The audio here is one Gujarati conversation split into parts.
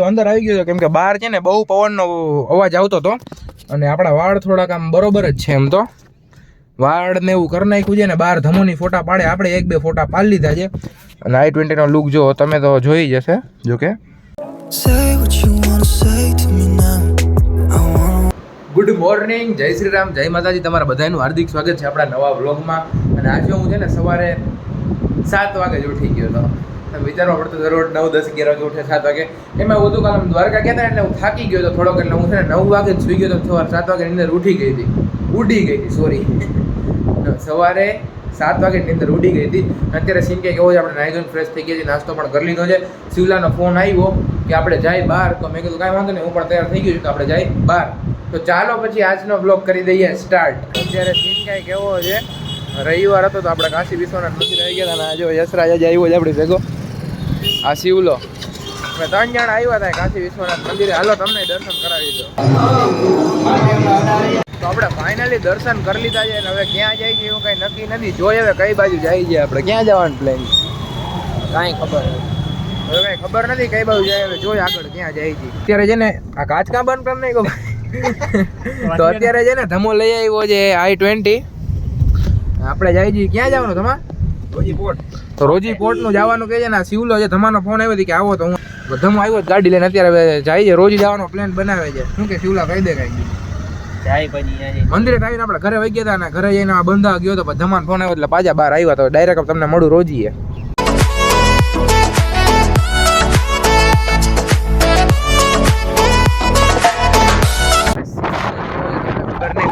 અંદર આવી ગયો કેમ કે બહાર છે ને બહુ પવનનો અવાજ આવતો હતો અને આપણા વાળ થોડાક આમ બરોબર જ છે. એમ તો વાળ ને એવું કરી નાખ્યું છે ને બહાર ધમોની ફોટા પાડે. આપણે 1-2 ફોટા પાડી લીધા છે અને i20 નો લુક જો તમે તો જોઈ જશે. જો કે ગુડ મોર્નિંગ, જય શ્રી રામ, જય માતાજી. તમારા બધાનું હાર્દિક સ્વાગત છે આપણા નવા વ્લોગમાં. અને આજે હું છે ને સવારે 7 વાગે જ ઉઠી ગયો હતો. વિચારવા પડતો દરરોજ 9, 10, 11 વાગે ઉઠે, 7 વાગે. એમાં વધુ કાલ દ્વારકા ગયા હતા એટલે હું થાકી ગયો હતો થોડોક, એટલે હું છે ને 9 વાગે જ સુઈ ગયો હતો. સવારે 7 વાગે નીંદર ઉડી ગઈ હતી સોરી. સવારે 7 વાગે નીંદર ઉડી ગઈ હતી. અત્યારે સીન કે કેવો છે, આપણે નાઈ ધોઈને ફ્રેશ થઈ ગયા છે, નાસ્તો પણ કરી લીધો છે. શિવલાનો ફોન આવ્યો કે આપણે જાય બહાર, તો મેં કીધું કાંઈ વાંધો નહીં, હું પણ તૈયાર થઈ ગયો છું, તો આપણે જાય બહાર. તો ચાલો પછી આજનો બ્લોગ કરી દઈએ સ્ટાર્ટ. અત્યારે સીન કાંઈ કેવો છે, રવિવાર હતો તો આપણે કાશી વિશ્વનાથ મંદિર આવી ગયા હતા. જો યશરાજ આજે આવ્યો છે આપણી ભેગો, આ શિવલો. અમે 3 જણા આવ્યા હતા કાશી વિશ્વનાથ મંદિરે. હાલો તમને દર્શન કરાવી દો. તો આપણે ફાઇનલી દર્શન કરી લીધા છે. હવે ક્યાં જાય છે એવું કાંઈ નક્કી નથી. જોઈએ હવે કઈ બાજુ જાય છે, આપણે ક્યાં જવાનું પ્લાન કાંઈ ખબર હવે કાંઈ ખબર નથી કઈ બાજુ જાય. હવે જોઈએ આગળ ક્યાં જાય છે. અત્યારે છે ને આ કાચકા બંધ કરી નાખ્યો તો અત્યારે છે ને ધમો લઈ આવ્યો છે i20. આપણે જાય છીએ ક્યાં જવાનું તમારે? રોજી પોર્ટ. તો રોજી પોર્ટ નું જવાનું કહે છે ને. શિવલો છે, ધમાનો ફોન આવ્યો કે આવો, તો હું ધમો આવ્યો ગાડી લઈને. અત્યારે જાય છે રોજી જવાનો પ્લાન બનાવે છે. શું કે શિવલા કહી દે કઈ મંદિરે આવીને આપણે ઘરે વહી ગયા હતા ને ઘરે જઈને બંધા ગયો તો ધમાન ફોન આવ્યો એટલે પાછા બહાર આવ્યા. તો ડાયરેક્ટ તમને મળું રોજીએ.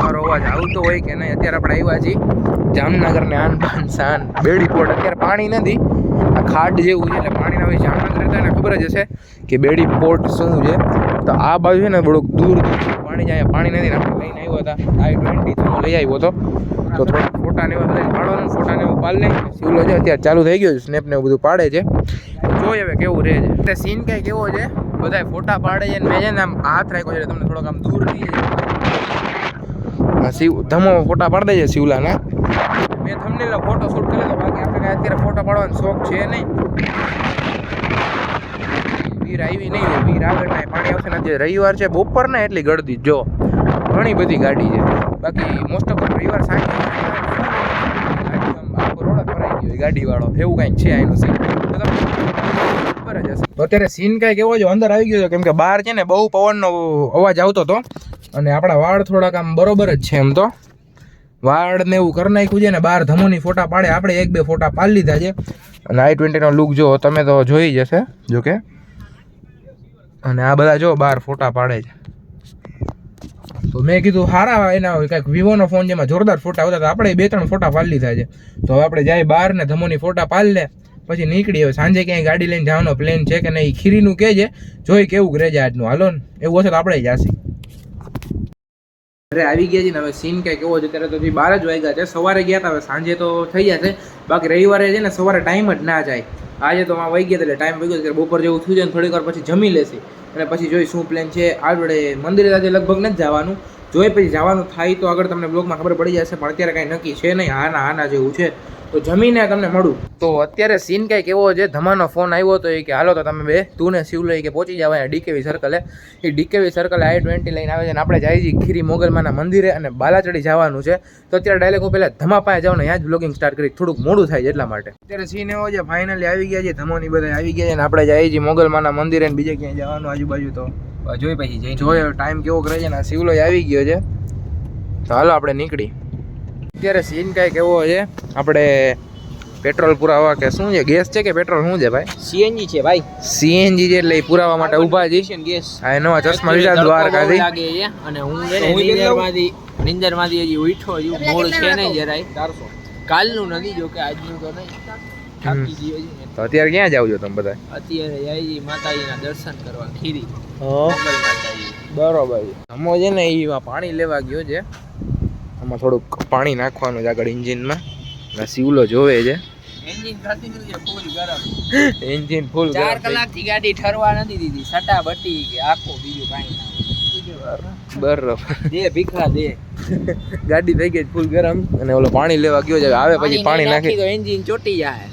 મારો અવાજ આવતો હોય કે નહીં. અત્યારે આપણે આવ્યા છીએ જામનગર ને આન બાન શાન બેડી પોર્ટ. અત્યારે પાણી નથી, આ ખાડ જેવું છે એટલે પાણી ના હોય. જામનગર હતા ને ખબર જ હશે કે બેડી પોર્ટ શું છે. તો આ બાજુ છે ને થોડુંક દૂર પાણી જાય, પાણી નથી. આપણે લઈને આવ્યા હતા i20 તો લઈ આવ્યો હતો. તો થોડા ફોટા ને એવું લઈને પાડવાનું, ફોટા ને એવું પાડી લઈ. શિવલો છે અત્યારે ચાલુ થઈ ગયો છે, સ્નેપ ને એવું બધું પાડે છે. જોઈએ હવે કેવું રહે છે. એટલે સીન કઈ કેવો છે, બધા ફોટા પાડે છે. મેં છે ને આમ હાથ રાખ્યો છે તમને થોડોક આમ દૂર થઈ જાય. શિવ ધમો ફોટા પાડી દે છે શિવલાના. મેં થંબનેલ ફોટો શૂટ કરી લીધો. બાકી આપણે કાંઈ અત્યારે ફોટા પાડવાનો શોખ છે નહીં. વીર આવી નહીં હોય, વીર આવે ને પાણી આવશે ને. જે રવિવાર છે બપોર ને એટલી ગળદી જો ઘણી બધી ગાડી છે. બાકી મોસ્ટ ઓફ રવિવાર સાંજે આખો રોડ જ ભરાઈ ગયો ગાડીવાળો, એવું કાંઈક છે આનું સીન. ખબર જ હશે. તો અત્યારે સીન કાંઈ કેવો છે, અંદર આવી ગયો કેમ કે બહાર છે ને બહુ પવનનો અવાજ આવતો હતો અને આપણા વાળ થોડાક આમ બરોબર જ છે. એમ તો વાળ ને એવું કરી નાખ્યું છે ને બહાર ધમોની ફોટા પાડે. આપણે 1-2 ફોટા પાડી લીધા છે અને i20 નો લુક જો તમે તો જોઈ જશે. જો કે અને આ બધા જો બહાર ફોટા પાડે છે. તો મેં કીધું સારા એના કંઈક વિવોનો ફોન જેમાં જોરદાર ફોટા આવતા હતા. આપણે 2-3 ફોટા પાડી લીધા છે. તો હવે આપણે જાય બહાર ને ધમોની ફોટા પાડી લે પછી નીકળી. હવે સાંજે ક્યાંય ગાડી લઈને જવાનો પ્લાન છે કે નહીં, ખીરીનું કહે છે. જોઈ કેવું રહે છે આજનું. હાલો ને એવું હશે તો આપણે જાસી. અરે આવી ગયા છે ને. હવે સીન કઈ કેવો છે, ત્યારે તો 12 જ વાગ્યા છે. સવારે ગયા હતા, હવે સાંજે તો થઈ જશે. બાકી રવિવારે છે ને સવારે ટાઈમ જ ના જાય. આજે તો વહી ગયા એટલે ટાઈમ વહી ગયો. બપોર જેવું થયું છે ને થોડીક વાર પછી જમી લેશે અને પછી જોઈ શું પ્લાન છે. આપણે મંદિરે આજે લગભગ નથી જવાનું, જોઈ પછી જવાનું થાય તો આગળ તમને બ્લોગમાં ખબર પડી જશે. પણ અત્યારે કાંઈ નક્કી છે નહીં, આના જેવું છે. તો જમીને તમને મળું. તો અત્યારે સીન કાંઈ કેવો છે, ધમાનો ફોન આવ્યો તો એ કે હાલો તો તમે બે તું ને શિવ લઈ કે પહોંચી જાવ અહીંયા ડીકેવી સર્કલે. એ ડીકેવી સર્કલે i20 લઈને આવે છે અને આપણે જાય છીએ ખીરી મોગલમાના મંદિરે અને બાલાચડી જવાનું છે. તો અત્યારે ડાયરેક્ટ હું પહેલાં ધમા પાસે જાઉં ને ત્યાં જ બ્લોગિંગ સ્ટાર્ટ કરી, થોડુંક મોડું થાય છે એટલા માટે. અત્યારે સીન એવો છે, ફાઇનલી આવી ગયા છે ધમોની બધા આવી ગયા છે અને આપણે જઈએ છીએ મોગલમાના મંદિરે ને બીજે ક્યાંય જવાનું આજુબાજુ. તો જોઈ પછી જઈ જોઈએ ટાઈમ કેવો કરે છે ને. શિવલો આવી ગયો છે તો હાલો આપણે નીકળી. અત્યારે સીન કાંઈ કેવો છે, આપણે પેટ્રોલ પુરાવા કે શું છે, ગેસ છે કે પેટ્રોલ શું છે ભાઈ? સીએનજી છે ભાઈ. સીએનજી છે એટલે એ પુરાવા માટે ઊભા છે. ગેસ આ નવા ચશ્મા લીધા દ્વારકાથી લાગે છે અને હું નિંદરમાંથી હજી ઉઠો છું. મૂળ છે નહીં જરાય. 400 કાલનું નથી, જો કે આજનું તો નહીં. થાકી ગયો છે. તો અત્યારે ક્યાં જાવ છો તમે બધા? અત્યારે જાય માતાજીના દર્શન કરવા ખીરી. બરોબર. અમો છે ને એ પાણી લેવા ગયો છે. આમાં થોડુંક પાણી નાખવાનું છે આગળ એન્જિનમાં. શિવલો જોવે છે. એન્જિન થતી નથી, ફૂલ ગરમ. એન્જિન ફૂલ 4 કલાકથી ગાડી ઠરવા નથી દીધી. સટા બટી કે આખો બીજું કાંઈ ના. બરોબર દે ભીખા દે. ગાડી થઈ ગઈ ફૂલ ગરમ અને ઓલો પાણી લેવા ગયો છે. આવે પછી પાણી નાખી તો એન્જિન ચોટી જાય.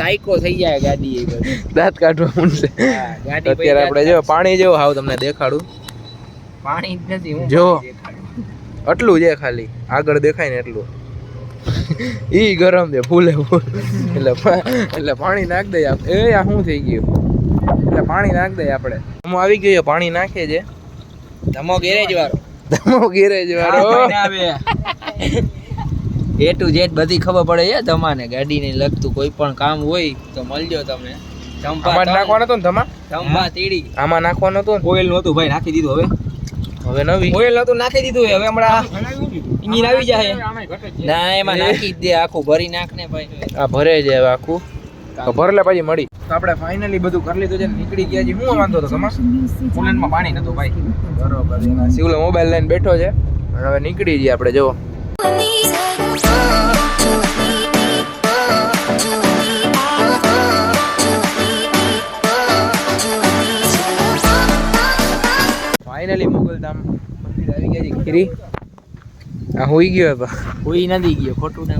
સાયકો થઈ જાય ગાડી એ બધી. દાંત કાઢવા માંડશે. હા, ગાડી અત્યારે આપણે જો પાણી જેવું હાવ તમને દેખાડું. પાણી જ નથી હું જો. પાણી દેખાડું. આટલું છે ખાલી આગળ દેખાય ને એટલું. ઈ ગરમ છે ફૂલે ફૂલ. એટલે પાણી નાખ દઈએ એ આ શું થઈ ગયું એટલે પાણી નાખ દઈએ આપણે. હું આવી ગયો પાણી નાખે છે. ધમો ગેરેજ વાળો ધમો ગેરેજ વાળો. એ ટુ ઝેડ બધી ખબર પડે છે ધમાને. ગાડીને લગતું કોઈ પણ કામ હોય તો મળજો તમને. આમાં જ નાખવાનો હતો ને ધમા? ચંપા તીડી આમાં નાખવાનો હતો ને? ઓઇલ નહોતું ભાઈ, નાખી દીધું. હવે નવી ઓઇલ નહોતું, નાખી દીધું. હવે હમણાં ઇન્જિન આવી જાય. ના એમાં નાખી જ દે, આખું ભરી નાખ ને ભાઈ. આ ભરે છે હવે આખું. તો ભરલે પછી મળી. તો આપણે ફાઇનલી બધું કરી લીધું છે, નીકળી ગયા છીએ. શું વાંધો હતો તમારે? કુલનમાં પાણી નતું ભાઈ. બરોબર. શિવલો મોબાઈલ લઈને બેઠો છે અને હવે નીકળી જઈએ આપણે. જો ફાઇનલી મોગલધામ મંદિર આવી ગયા છે. ખીરી આ હોઈ ગયો હતો. કોઈ નથી ગયો, ખોટું ના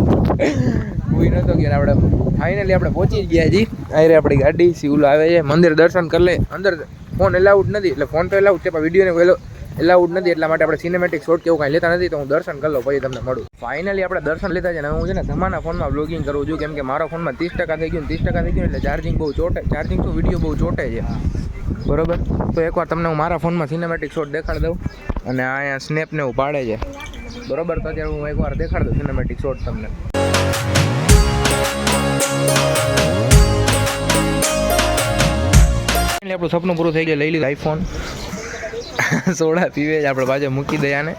હોઈ નતો ગયો. આપણે ફાઇનલી આપણે પહોંચી જ ગયા છીએ. આયરે આપણી ગાડી. શિવલો આવે છે. મંદિર દર્શન કરી લે. અંદર ફોન એલાઉડ નથી, એટલે ફોન તો એલાઉડ છે પણ વિડીયોને કોઈ એલાઉડ નથી, એટલા માટે આપણે સિનેમેટિક શોટ કેવું કાંઈ લેતા નથી. તો હું દર્શન કરી લઉં પછી તમને મળું. ફાઇનલી આપણે દર્શન લેતા છે ને હું છે ને તમારા ફોનમાં બ્લોગિંગ કરું છું, કેમ કે મારા ફોનમાં 30% થઈ ગયું. 30% થઈ ગયું એટલે ચાર્જિંગ બહુ ચોટે. ચાર્જિંગ તો વિડીયો બહુ ચોટે છે. બરોબર. તો એકવાર તમને હું મારા ફોનમાં સિનેમેટિક શોટ દેખાડી દઉં. અને અહીંયા સ્નેપને એવું પાડે છે. બરોબર. તો અત્યારે હું એકવાર દેખાડી દઉં સિનેમેટિક શોટ તમને. આપણું સપનું પૂરું થઈ ગયું. લઈ લીધું આઈફોન. સોડા પીવે છે આપણે પાછળ મૂકી દઈએ ને.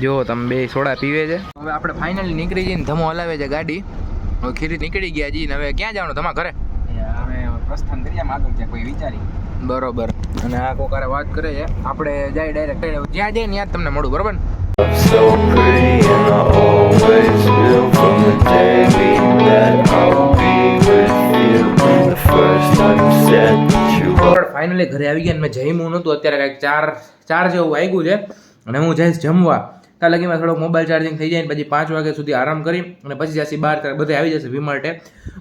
જો તમે બે સોડા પીવે છે. હવે આપણે ફાઇનલી નીકળી જઈને ધમો હલાવે છે ગાડી. હવે ખીરી નીકળી ગયા છીએ. હવે ક્યાં જવાનું તમારા ઘરે? અમે પ્રસ્થાન કરીએ આગળ ત્યાં કોઈ વિચારી. બરોબર. અને આ કોકારે વાત કરે છે. આપણે જાય ડાયરેક્ટ જ્યાં જઈએ ત્યાં જ તમને મળું. બરોબર ને? So pretty and I always will. From the day we met I'll be with you. The first time you said that you were. Finally ઘરે આવી ગયા. મેં જમ્યું નહોતું. અત્યારે કાંઈક ચાર જેવું વાગ્યું છે અને હું જઈશ જમવા. ત્યાં લગીમાં થોડોક મોબાઈલ ચાર્જિંગ થઈ જાય ને પછી 5 વાગ્યા સુધી આરામ કરી અને પછી જશે બહાર. ત્યારે બધા આવી જશે વીમાર્ટે.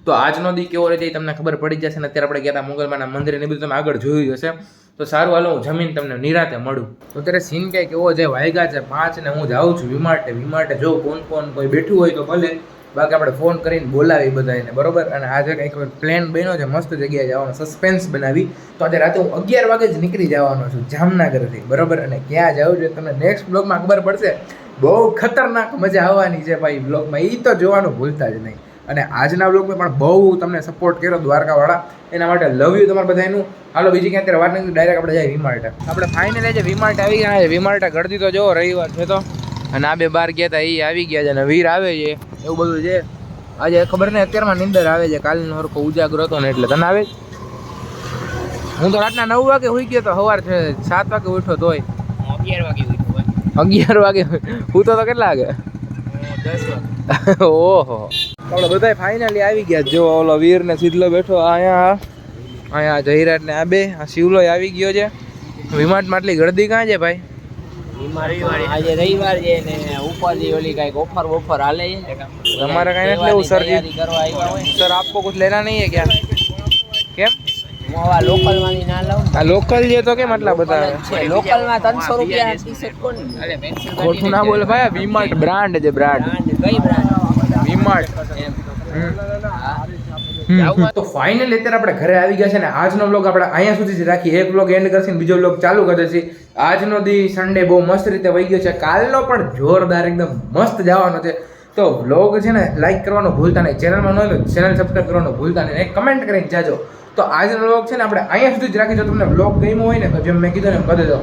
તો આજનો દી કેવો રહે છે તમને ખબર પડી જશે. ને અત્યારે આપણે ગયા હતા મોગલમાના મંદિરે ને બધું તમે આગળ જોયું હશે. તો સારું, હાલો હું જમીન તમને નિરાતે મળું. તો અત્યારે સીન કંઈક એવો છે, વાગ્યા છે 5 ને હું જાઉં છું વીમાર્ટે. જો કોણ કોઈ બેઠું હોય તો ભલે, બાકી આપણે ફોન કરીને બોલાવી બધાને. બરોબર. અને આજે કંઈક પ્લાન બન્યો છે મસ્ત જગ્યાએ જવાનો, સસ્પેન્સ બનાવી. તો આજે રાતે હું 11 વાગે જ નીકળી જવાનો છું જામનગરથી. બરોબર. અને ક્યાં જાઉં છું તમને નેક્સ્ટ બ્લોગમાં ખબર પડશે. બહુ ખતરનાક મજા આવવાની છે ભાઈ બ્લોગમાં. એ તો જોવાનું ભૂલતા જ નહીં. અને આજના બ્લોગમાં પણ બહુ તમને સપોર્ટ કર્યો દ્વારકાવાળા, એના માટે લવ યુ તમારા બધાનું. હાલો બીજી ક્યાં અત્યારે વાત નથી, ડાયરેક્ટ આપણે જાય વીમાર્ટે. આપણે ફાઇનલી જે વીમાર્ટ આવી ગયા છે. વીમાર્ટે ગળદી તો જો રવિવાર છે તો. અને આ બે બાર ગયા હતા એ આવી ગયા છે અને વીર આવે છે એવું બધું છે. આજે ખબર નહીં અત્યારમાં નિંદર આવે છે. કાલનો હરખો ઉજાગરો હતો ને એટલે તને આવે. હું તો રાતના 9 વાગે હોઈ ગયો તો સવાર 7 વાગે ઉઠ્યો તોય 11 વાગે ઉઠ્યો. 11 વાગે હું તો કેટલા વાગે? 10 વાગે. ઓહો. આપણે બધા ફાઇનલી આવી ગયા. જો ઓલો વીર ને સિદ્ધલો બેઠો અહીંયા જયરાજ ને આ બે. આ શિવલો આવી ગયો છે. વીમાર્ટમાં આટલી ગળદી કાં છે ભાઈ? આજે રવિવાર છે ને ઉપરથી ઓલી કઈક ઓફર હાલે છે. તમારે કઈ નથી લેવું સર? કરવા આવ્યા હોય. સર આપકો कुछ लेना नहीं है क्या? કેમ? હું આવા લોકલ માંથી ના લઉં. આ લોકલ છે તો કેમ આટલા બધા? લોકલ માં 300 રૂપિયા ટી-શર્ટ કોણ? અરે પેન્સિલ ખોટું ના બોલે ભાઈ. વીમાર્ટ બ્રાન્ડ છે. બ્રાન્ડ કઈ બ્રાન્ડ? વીમાર્ટ. તો ફાઇનલી અત્યારે આપણે ઘરે આવી ગયા છે ને આજનો વ્લોગ આપણે અહીંયા સુધી જ રાખી. એક વ્લોગ એન્ડ કરશે ને બીજો વ્લોગ ચાલુ કરી દઈશું. આજનો દી સન્ડે બહુ મસ્ત રીતે વહી ગયો છે. કાલનો પણ જોરદાર એકદમ મસ્ત જવાનો છે. તો વ્લોગ છે ને લાઈક કરવાનું ભૂલતા નહીં. ચેનલમાં ન હોય તો ચેનલ સબસ્ક્રાઈબ કરવાનું ભૂલતા નહીં. એક કમેન્ટ કરીને જાજો. તો આજનો વ્લોગ છે ને આપણે અહીંયા સુધી જ રાખી. જો તમને વ્લોગ ગમ્યો હોય ને તો જેમ મેં કીધું ને એમ કરી દેજો.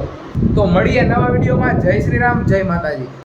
તો મળીએ નવા વિડીયોમાં. જય શ્રી રામ, જય માતાજી.